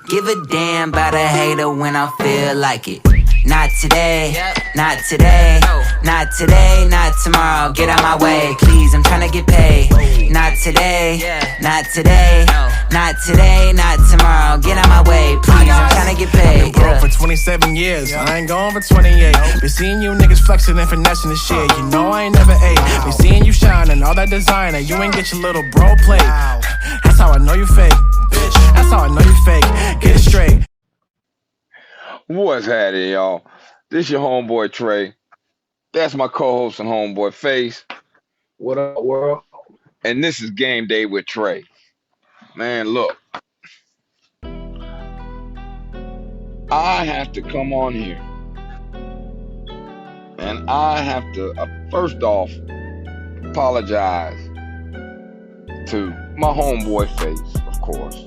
Give a damn about a hater when I feel like it. Not today, not today, not today, not tomorrow. Get out my way, please, I'm tryna get paid. Not today, not today, not today, not tomorrow. Get out my way, please, I'm tryna get paid. I've been broke for 27 years, I ain't going for 28. Been seeing you niggas flexing and finessing the shit. You know I ain't never ate. Been seeing you shining, all that designer. You ain't get your little bro plate. That's how I know you fake, bitch. That's how I know you fake. Get it straight. What's happening, y'all? This your homeboy Trey. That's my co-host and homeboy Face. What up, world? And this is Game Day with Trey. Man, look. I have to come on here. And I have to, first off, apologize to my homeboy Face, of course.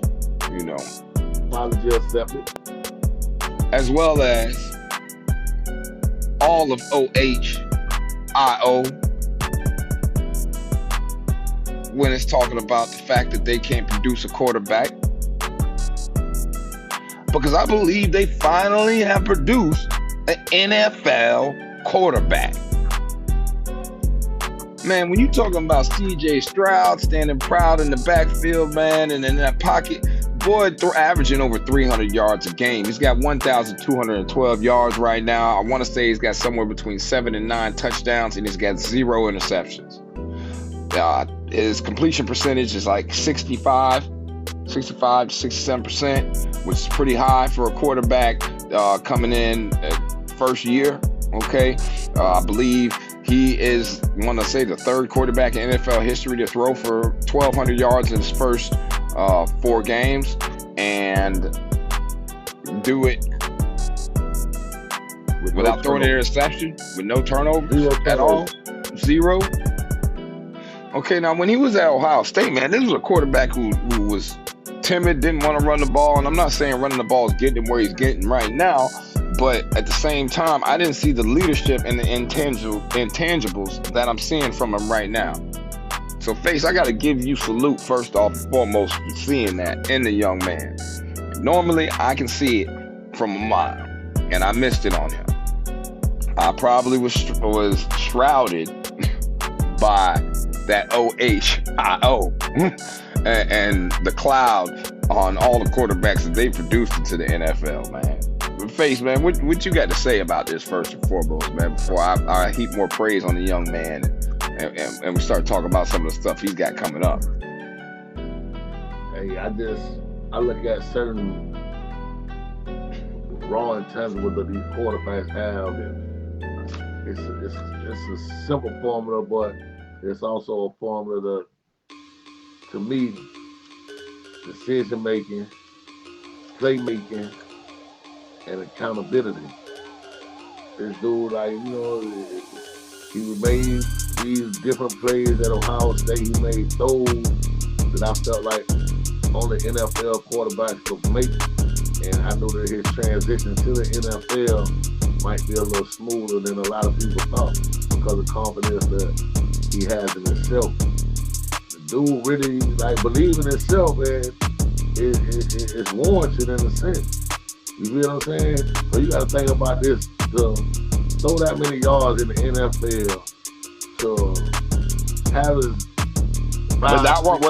You know. Apology accepted. As well as all of OHIO when it's talking about the fact that they can't produce a quarterback. Because I believe they finally have produced an NFL quarterback. Man, when you talking about CJ STROUD standing proud in the backfield, man, and in that pocket, boy, averaging over 300 yards a game. He's got 1,212 yards right now. I want to say he's got somewhere between 7 and 9 touchdowns, and he's got 0 interceptions. His completion percentage is like 65 to 67%, which is pretty high for a quarterback coming in first year. Okay, I believe he is, I want to say, the third quarterback in NFL history to throw for 1,200 yards in his first 4 games and do it without throwing an interception, with no turnover at all. 0. Okay, now when he was at Ohio State, man, this was a quarterback who was timid, didn't want to run the ball. And I'm not saying running the ball is getting him where he's getting right now, but at the same time, I didn't see the leadership and the intangibles that I'm seeing from him right now. So, Face, I got to give you salute first off and foremost for seeing that in the young man. Normally, I can see it from a mile, and I missed it on him. I probably was shrouded by that OHIO and the cloud on all the quarterbacks that they produced into the NFL, man. Face, man, what you got to say about this first and foremost, man, before I heap more praise on the young man and we start talking about some of the stuff he's got coming up? Hey, I look at certain raw intangibles that these quarterbacks have, and it's a simple formula, but it's also a formula that, to me, decision making, playmaking, and accountability. This dude, he made these different plays at Ohio State. He made throws that I felt like only NFL quarterbacks could make. And I knew that his transition to the NFL might be a little smoother than a lot of people thought because of confidence that he has in himself. The dude really believes in himself, and it's warranted in a sense. You feel what I'm saying? So you got to think about this: to throw that many yards in the NFL, to have his 5, 6,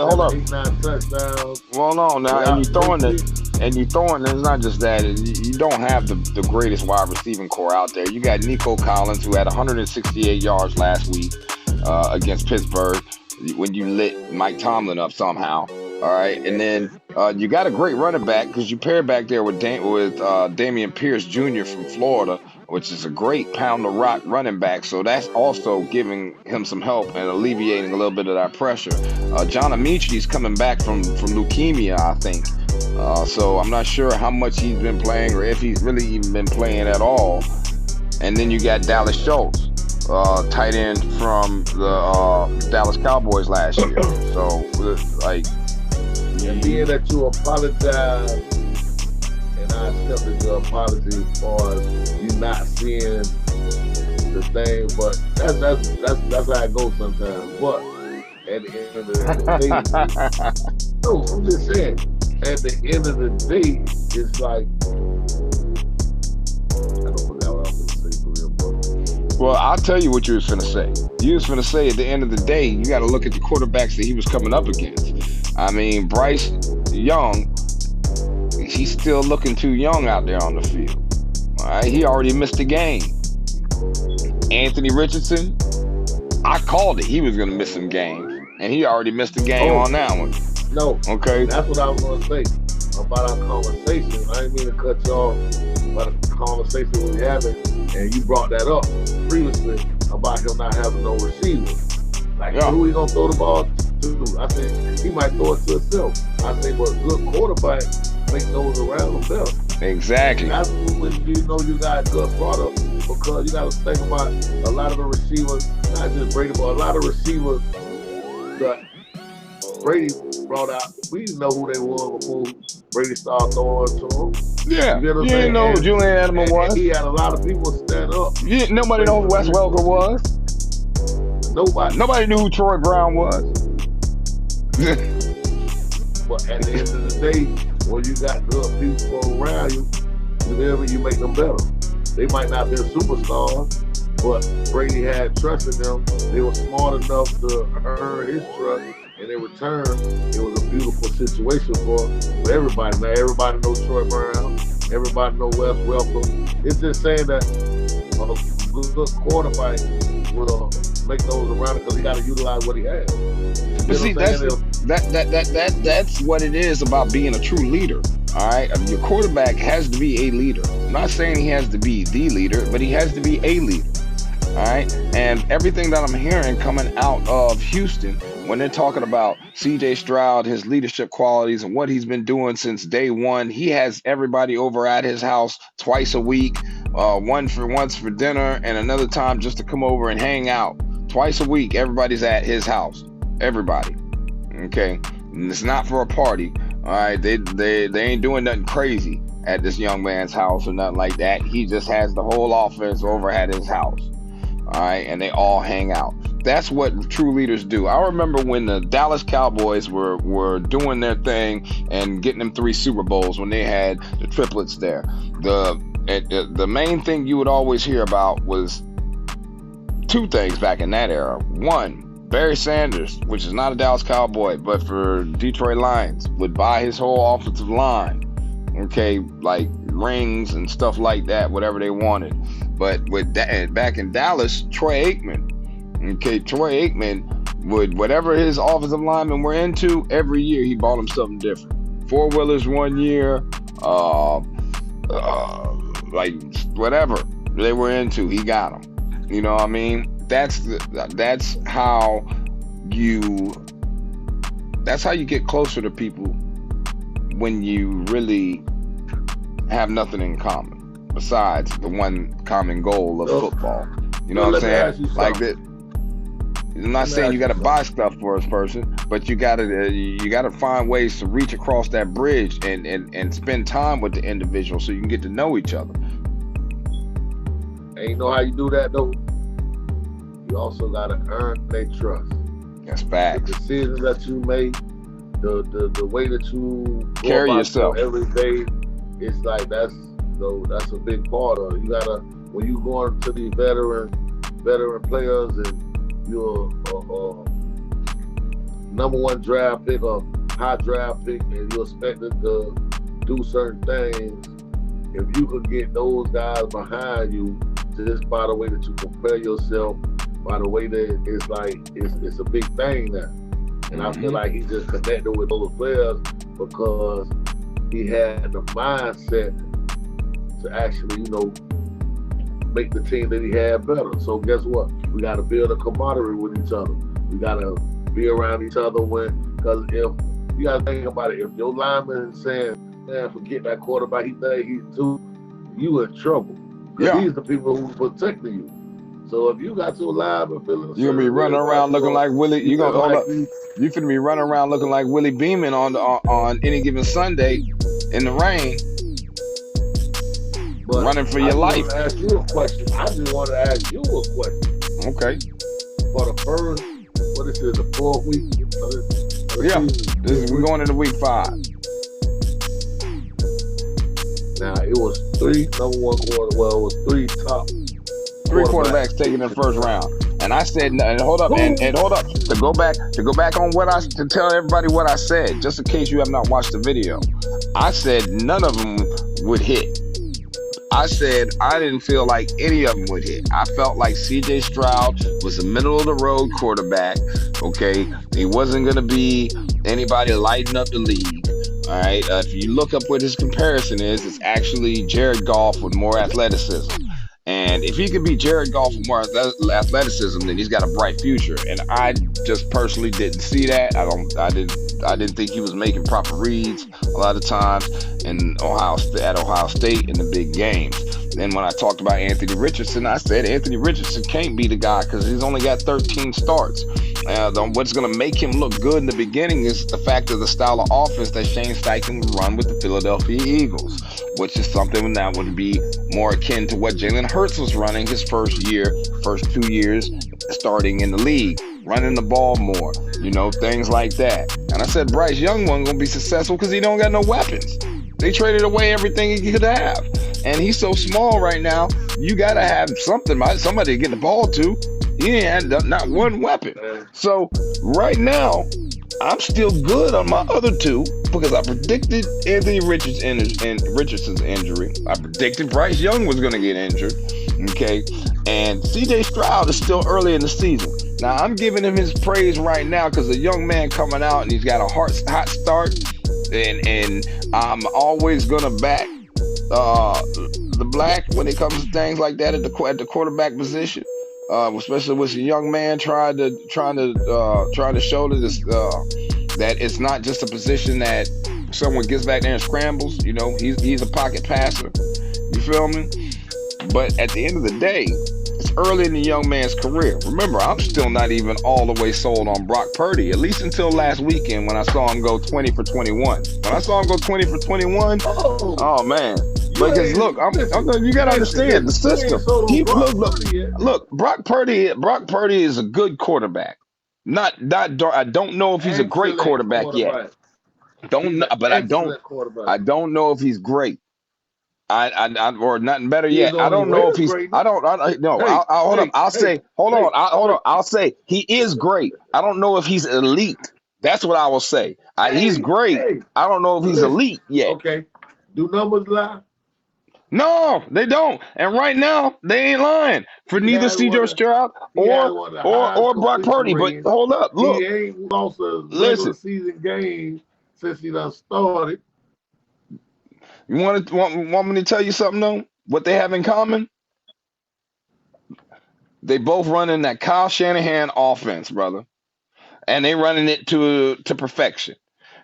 7, 8, 9 touchdowns. Well, no, now and you throwing it. And you throwing, it's not just that. You don't have the greatest wide receiving core out there. You got Nico Collins, who had 168 yards last week against Pittsburgh when you lit Mike Tomlin up somehow. All right, and then you got a great running back because you pair back there with Damian Pierce Jr. from Florida, which is a great pound-the-rock running back. So that's also giving him some help and alleviating a little bit of that pressure. John Amitri's coming back from leukemia, I think. So I'm not sure how much he's been playing or if he's really even been playing at all. And then you got Dallas Schultz, tight end from the Dallas Cowboys last year. So, and being that you apologize, and I accepted your apology for you not seeing the thing, but that's how it goes sometimes. But at the end of the day, no, I'm just saying, at the end of the day, it's like, I don't forget what I was going to say for real, bro. Well, I'll tell you what you was finna say. You was finna say at the end of the day, you got to look at the quarterbacks that he was coming up against. I mean, Bryce Young, he's still looking too young out there on the field. All right, he already missed a game. Anthony Richardson, I called it. He was going to miss some games, and he already missed a game on that one. No. Okay. That's what I was going to say about our conversation. I didn't mean to cut you off about the conversation we were having, and you brought that up previously about him not having no receiver. Like, who he going to throw the ball to? I said, he might throw it to himself. I say, but good quarterback make those around him better. Exactly. That's when you know you got a good product, because you got to think about a lot of the receivers, not just Brady, but a lot of receivers that Brady brought out. We didn't know who they were before Brady started throwing to them. Yeah, you didn't know who Julian Edelman was. He had a lot of people stand up. Nobody knew who Wes Welker was. Nobody knew who Troy Brown was. But at the end of the day, when you got good people around you, you make them better. They might not be superstars, but Brady had trust in them. They were smart enough to earn his trust, and in return, it was a beautiful situation for everybody. Now everybody knows Troy Brown, everybody knows Wes Welker. It's just saying that a good quarterback will make those around because he got to utilize what he has. But see, that's what it is about being a true leader. All right, I mean, your quarterback has to be a leader. I'm not saying he has to be the leader, but he has to be a leader. All right, and everything that I'm hearing coming out of Houston when they're talking about CJ Stroud, his leadership qualities, and what he's been doing since day one, he has everybody over at his house twice a week, once for dinner, and another time just to come over and hang out. Twice a week, everybody's at his house. Everybody. Okay, and it's not for a party. All right, they ain't doing nothing crazy at this young man's house or nothing like that. He just has the whole offense over at his house. All right, and they all hang out. That's what true leaders do. I remember when the Dallas Cowboys were doing their thing and getting them 3 Super Bowls when they had the triplets there. The main thing you would always hear about was 2 things back in that era. One, Barry Sanders, which is not a Dallas Cowboy, but for Detroit Lions, would buy his whole offensive line. Okay, like rings and stuff like that, whatever they wanted. But with that, back in Dallas, Troy Aikman. Okay, Troy Aikman would, whatever his offensive linemen were into, every year he bought them something different. 4-wheelers one year, like whatever they were into, he got them. You know what I mean? That's how you get closer to people when you really have nothing in common besides the one common goal of football. You know what I'm saying? Like that. I'm not saying you got to buy stuff for this person, but you got to find ways to reach across that bridge and spend time with the individual so you can get to know each other. And you know how you do that though? You also got to earn their trust. That's facts. The decisions that you make, the way that you carry yourself every day, it's like that's a big part of it. You gotta, when you go into these veteran players and you're number 1 draft pick or high draft pick, and you're expected to do certain things, if you could get those guys behind you just by the way that you prepare yourself, by the way that it's like it's a big thing now. And I feel like he just connected with those players because he had the mindset to actually, make the team that he had better. So guess what? We got to build a camaraderie with each other. We got to be around each other because if you got to think about it, if your lineman is saying, man, forget that quarterback, he think he's too, you in trouble. Because these are the people who protecting you. So if you got your lineman feeling, you're gonna be running around looking like Willie. You gonna hold up. You finna be running around looking like Willie Beeman on any given Sunday in the rain, running for your life. I just want to ask you a question. Okay. For the first, what is it, the 4th week? We're going into week 5. Now it was three number one quarter. Well, it was three top Three quarterbacks quarterbacks taken in the in first the round. draft. And I said, and hold up, Who? and hold up, to go back on what to tell everybody what I said, just in case you have not watched the video. I said none of them would hit. I said I didn't feel like any of them would hit. I felt like CJ Stroud was a middle of the road quarterback. Okay, he wasn't going to be anybody lighting up the league. All right, if you look up what his comparison is, it's actually Jared Goff with more athleticism. And if he could be Jared Goff with more athleticism, then he's got a bright future. And I just personally didn't see that. I didn't think he was making proper reads a lot of times at Ohio State in the big games. Then when I talked about Anthony Richardson, I said Anthony Richardson can't be the guy because he's only got 13 starts. What's going to make him look good in the beginning is the fact of the style of offense that Shane Steichen would run with the Philadelphia Eagles, which is something that would be more akin to what Jalen Hurts was running his first 2 years starting in the league, running the ball more, things like that. And I said Bryce Young wasn't going to be successful because he don't got no weapons. They traded away everything he could have. And he's so small right now, you got to have somebody to get the ball to. He ain't had not one weapon. So right now, I'm still good on my other two because I predicted Anthony Richardson's injury. I predicted Bryce Young was going to get injured. Okay. And CJ Stroud is still early in the season. Now, I'm giving him his praise right now because a young man coming out and he's got a hot start. And I'm always going to back the black when it comes to things like that at the quarterback position. Especially with a young man trying to show that it's not just a position that someone gets back there and scrambles. He's a pocket passer. You feel me? But at the end of the day, it's early in the young man's career. Remember, I'm still not even all the way sold on Brock Purdy, at least until last weekend when I saw him go 20 for 21. When I saw him go 20 for 21, oh man. Because look, you gotta understand the system. Look, Brock Purdy is a good quarterback. I don't know if he's a great quarterback yet. I don't know if he's great. Or nothing better yet. I don't know if he's. I don't. No. Hold on. I'll say he is great. I don't know if he's elite. That's what I will say. He's great. I don't know if he's elite yet. Okay. Do numbers lie? No, they don't. And right now, they ain't lying for neither CJ Stroud or Brock Purdy. But hold up, look. He ain't lost a regular season game since he done started. You want me to tell you something though? What they have in common? They both run in that Kyle Shanahan offense, brother, and they running it to perfection.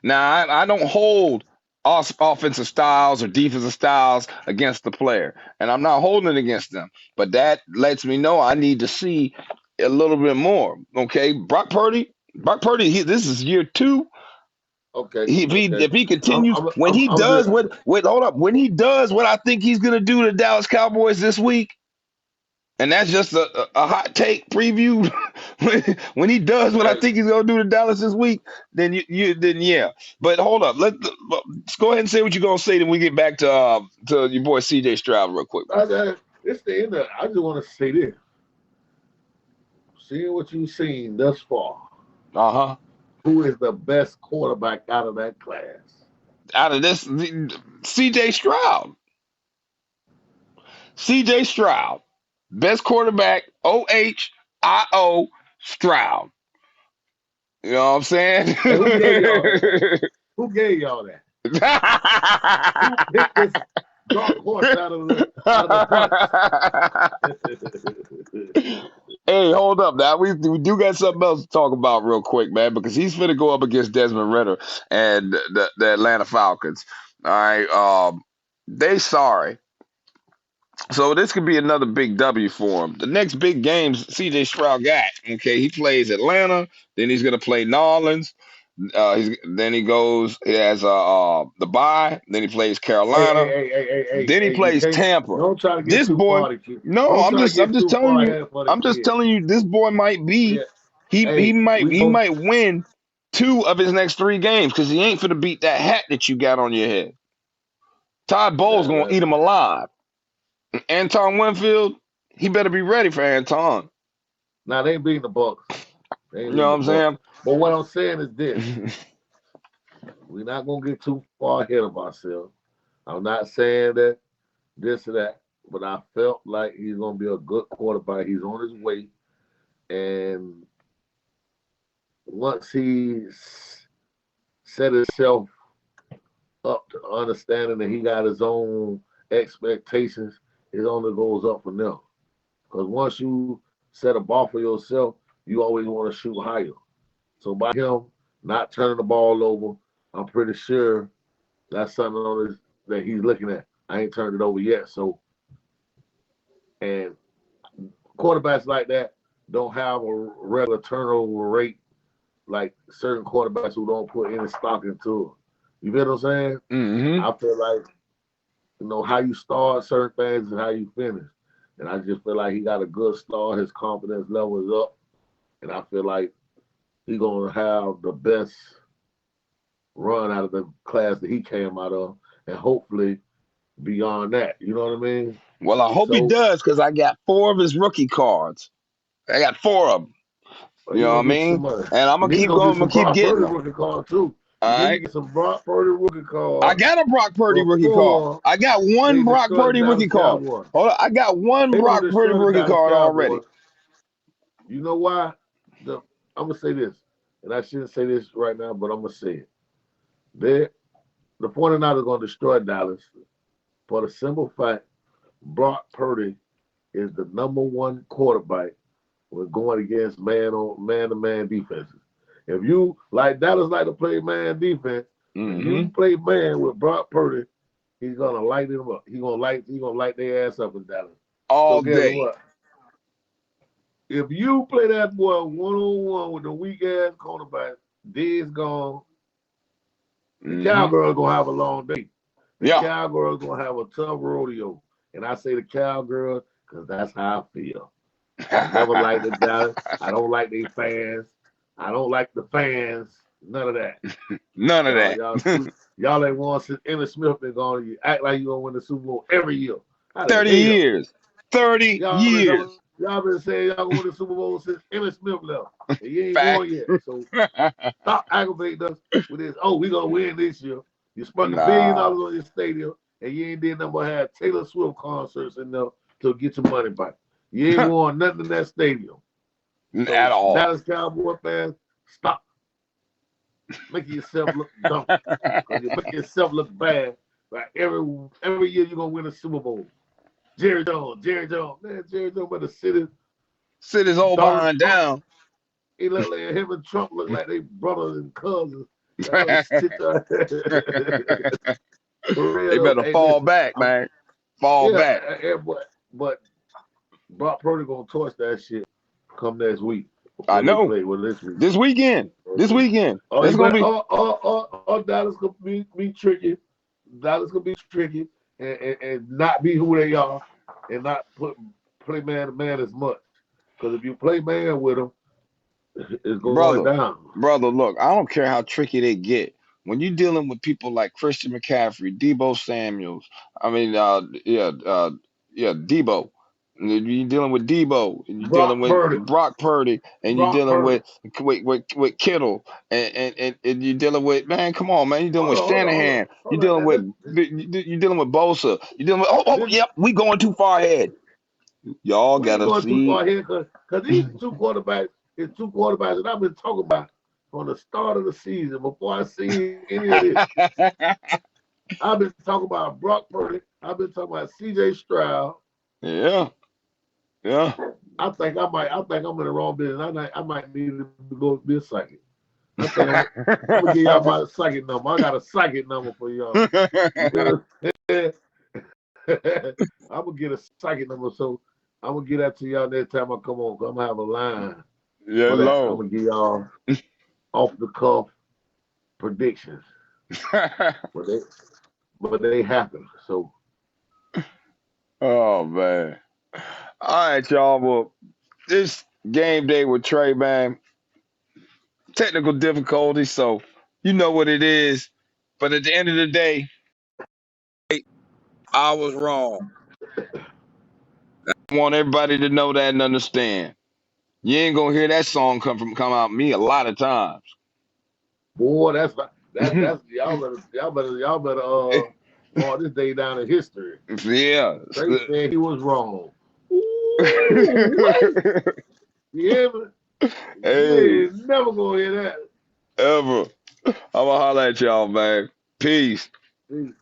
Now I don't hold offensive styles or defensive styles against the player, and I'm not holding it against them. But that lets me know I need to see a little bit more. Okay, Brock Purdy, this is year 2. Okay. If he continues when he does what I think he's gonna do to the Dallas Cowboys this week, and that's just a hot take preview. When he does what I think he's gonna do to Dallas this week, then yeah. But hold up, let's go ahead and say what you're gonna say. Then we get back to your boy CJ Stroud real quick. It's the end. I just want to say this: seeing what you've seen thus far. Who is the best quarterback out of that class? Out of this, CJ Stroud. CJ Stroud. Best quarterback, OHIO Stroud. You know what I'm saying? Hey, who gave y'all that? Who picked this dark horse out of the bunch? Hey, hold up now. We do got something else to talk about real quick, man, because he's finna go up against Desmond Ridder and the Atlanta Falcons. All right. They sorry. So this could be another big W for him. The next big games CJ Stroud got. Okay, he plays Atlanta, then he's gonna play New Orleans. Then he has the bye. Then he plays Carolina. Then he plays Tampa. Don't try to get this too boy. far, No, I'm just telling you. I'm just telling you. This boy might be. Yeah. He might win 2 of his next 3 games because he ain't finna beat that hat that you got on your head. Todd Bowles gonna That, eat him alive. Anton Winfield, he better be ready for Anton. now they ain't beating the Bucks. They You ain't beating know the what Bucks. I'm But what I'm saying is this: saying? we're not gonna get too far ahead of ourselves. I'm not saying that this or that, but I felt like he's gonna be a good quarterback. He's on his way, and once he set himself up to understanding that he got his own expectations, it only goes up from there. Because once you set a bar for yourself, you always want to shoot higher. So by him not turning the ball over, I'm pretty sure that's something on his, that he's looking at. I ain't turned it over yet. So, and quarterbacks like that don't have a regular turnover rate like certain quarterbacks who don't put any stock into it. You get what I'm saying? Mm-hmm. I feel like, how you start certain things and how you finish. And I just feel like he got a good start. His confidence level is up. And I feel like he's going to have the best run out of the class that he came out of. And hopefully beyond that. You know what I mean? Well, I hope he So does because I got 4 of his rookie cards. I got 4 of them. You you're know what I going to get some mean? money. And I'm You gonna need to keep go going. get I'm gonna some keep Brock getting Purdy them. rookie card, too. You All need to right. get some Brock Purdy rookie I card got a Brock Purdy rookie card. before I got they one Brock destroy the Purdy rookie Dallas card. Cowboys. Hold on. I got one They going Brock to Purdy destroy the rookie Dallas card already. Cowboys. You know why? I'm going to say this, and I shouldn't say this right now, but I'm going to say it. The 49ers are going to destroy Dallas for the simple fact Brock Purdy is the number one quarterback when going against man-to-man defenses. If you, like Dallas like to play man defense, if Mm-hmm. you play man with Brock Purdy, he's going to light them up. He's going to light their ass up in Dallas. So All guess day. what? If you play that boy one-on-one with the weak-ass cornerback, Diggs gone, the Mm-hmm. Cowgirls going to have a long day. The Yeah. Cowgirls going to have a tough rodeo. And I say the Cowgirls because that's how I feel. I never liked the Dallas. I don't like their fans. I don't like the fans. None of that. None of that. Y'all ain't won since Emmitt Smith been gone. You act like you gonna win the Super Bowl every year. How the 30 hell? years. 30 years. Y'all been saying y'all gonna win the Super Bowl since Emmitt Smith left. And you ain't Fact. won yet. So stop aggravating us with this. Oh, we gonna win this year. You spent $1 billion Nah. on your stadium, and you ain't did nothing but have Taylor Swift concerts in there to get your money back. You ain't won nothing in that stadium. So At all. Dallas Cowboy fans, stop making yourself look dumb. Because you make yourself look bad. Like every year you're gonna win a Super Bowl. Jerry Jones. Man, Jerry Jones better Sit his old Donald behind Trump. down. He look like him and Trump look like they brothers and cousins. Sit For real They though. better Hey, fall listen. back, man. Fall back. But Brock Purdy gonna torch that shit come next week I when they know. play. Well, this week. This weekend. This weekend. Oh, It's you gonna bet. be Dallas gonna be tricky. Dallas gonna be tricky and not be who they are and not play man to man as much. Because if you play man with them, it's going brother. down. Brother, look, I don't care how tricky they get. When you're dealing with people like Christian McCaffrey, Debo Samuels, I mean, Debo. You're dealing with Debo, and you're dealing Brock with Purdy. Brock Purdy, and you're Brock dealing Purdy. with Kittle, and you're dealing with, man, come on, man, you're dealing with Shanahan, you're Hold dealing on. with Bosa, you're dealing with yep, we going too far ahead. Y'all We ain't gotta going too see. far here because these two quarterbacks that I've been talking about from the start of the season before I see any of this. I've been talking about Brock Purdy. I've been talking about CJ Stroud. Yeah. I think I'm in the wrong business. I might need to go be a psychic. I think I'm gonna give y'all my psychic number. I got a psychic number for y'all. I'm gonna get a psychic number, so I'm gonna get that to y'all next time I come on. Cause I'm gonna have a line Yeah, for that. I'm low. gonna give y'all off the cuff predictions, but they happen. So Oh man. All right, y'all. Well, this game day with Trey, man. Technical difficulties, so you know what it is. But at the end of the day, I was wrong. I want everybody to know that and understand. You ain't gonna hear that song come out me a lot of times. Boy, that's y'all better mark this day down in history. Yeah. Straight saying he was wrong. Ooh, what? You hear me? Hey, You ain't never gonna hear that. ever. I'ma holler at y'all, man. Peace. See?